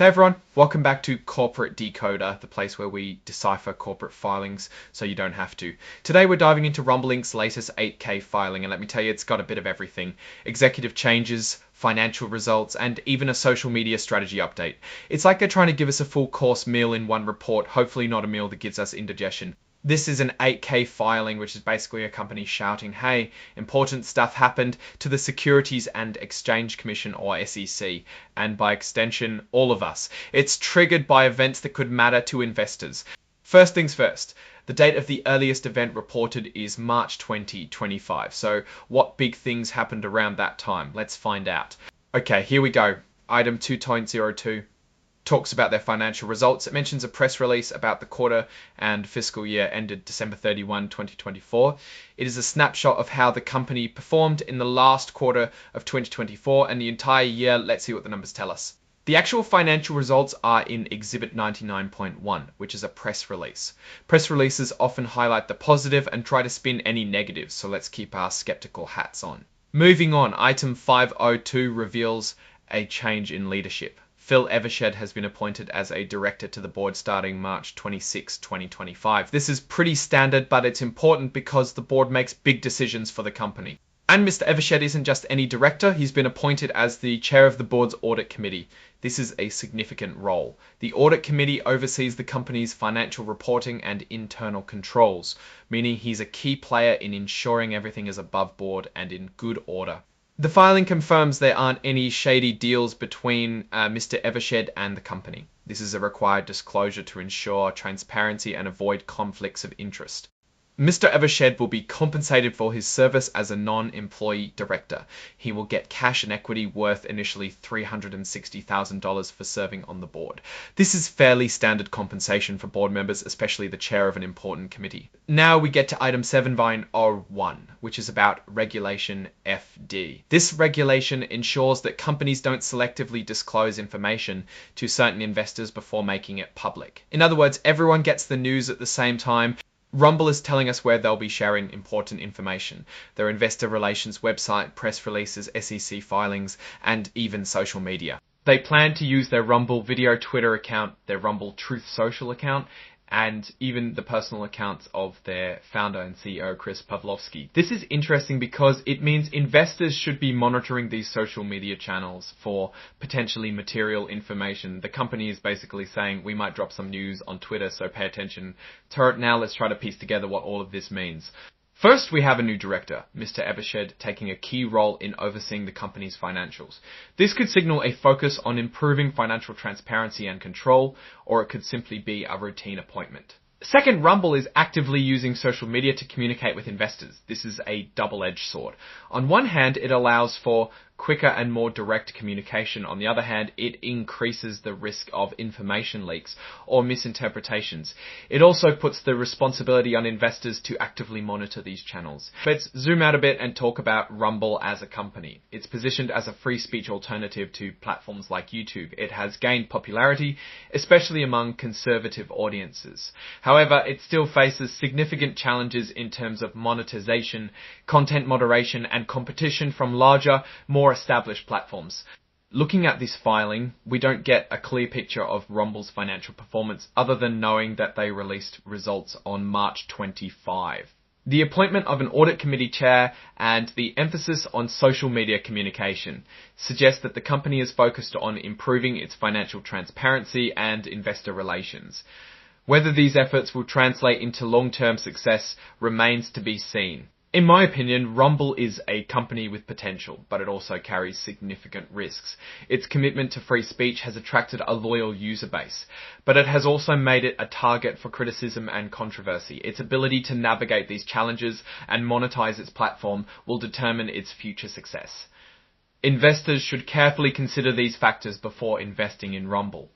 Hey everyone, welcome back to Corporate Decoder, the place where we decipher corporate filings so you don't have to. Today we're diving into Rumble Inc.'s latest 8K filing, and let me tell you, it's got a bit of everything. Executive changes, financial results, and even a social media strategy update. It's like they're trying to give us a full course meal in one report, hopefully not a meal that gives us indigestion. This is an 8K filing, which is basically a company shouting, hey, important stuff happened to the Securities and Exchange Commission, or SEC, and by extension, all of us. It's triggered by events that could matter to investors. First things first, the date of the earliest event reported is March 2025. So what big things happened around that time? Let's find out. Okay, here we go. Item 2.02. Talks about their financial results. It mentions a press release about the quarter and fiscal year ended December 31, 2024. It is a snapshot of how the company performed in the last quarter of 2024 and the entire year. Let's see what the numbers tell us. The actual financial results are in Exhibit 99.1, which is a press release. Press releases often highlight the positive and try to spin any negatives, so let's keep our skeptical hats on. Moving on, item 502 reveals a change in leadership. Phil Evershed has been appointed as a director to the board starting March 26, 2025. This is pretty standard, but it's important because the board makes big decisions for the company. And Mr. Evershed isn't just any director, he's been appointed as the chair of the board's audit committee. This is a significant role. The audit committee oversees the company's financial reporting and internal controls, meaning he's a key player in ensuring everything is above board and in good order. The filing confirms there aren't any shady deals between Mr. Evershed and the company. This is a required disclosure to ensure transparency and avoid conflicts of interest. Mr. Evershed will be compensated for his service as a non-employee director. He will get cash and equity worth initially $360,000 for serving on the board. This is fairly standard compensation for board members, especially the chair of an important committee. Now we get to item 7.01, which is about Regulation FD. This regulation ensures that companies don't selectively disclose information to certain investors before making it public. In other words, everyone gets the news at the same time. Rumble is telling us where they'll be sharing important information. Their investor relations website, press releases, SEC filings, and even social media. They plan to use their Rumble Video Twitter account, their Rumble Truth Social account, and even the personal accounts of their founder and CEO, Chris Pavlovski. This is interesting because it means investors should be monitoring these social media channels for potentially material information. The company is basically saying, we might drop some news on Twitter, so pay attention to it. Now let's try to piece together what all of this means. First, we have a new director, Mr. Evershed, taking a key role in overseeing the company's financials. This could signal a focus on improving financial transparency and control, or it could simply be a routine appointment. Second, Rumble is actively using social media to communicate with investors. This is a double-edged sword. On one hand, it allows for quicker and more direct communication. On the other hand, it increases the risk of information leaks or misinterpretations. It also puts the responsibility on investors to actively monitor these channels. Let's zoom out a bit and talk about Rumble as a company. It's positioned as a free speech alternative to platforms like YouTube. It has gained popularity, especially among conservative audiences. However, it still faces significant challenges in terms of monetization, content moderation, and competition from larger, more established platforms. Looking at this filing, we don't get a clear picture of Rumble's financial performance other than knowing that they released results on March 25. The appointment of an audit committee chair and the emphasis on social media communication suggest that the company is focused on improving its financial transparency and investor relations. Whether these efforts will translate into long-term success remains to be seen. In my opinion, Rumble is a company with potential, but it also carries significant risks. Its commitment to free speech has attracted a loyal user base, but it has also made it a target for criticism and controversy. Its ability to navigate these challenges and monetize its platform will determine its future success. Investors should carefully consider these factors before investing in Rumble.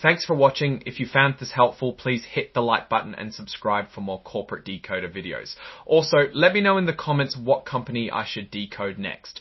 Thanks for watching. If you found this helpful, please hit the like button and subscribe for more Corporate Decoder videos. Also, let me know in the comments what company I should decode next.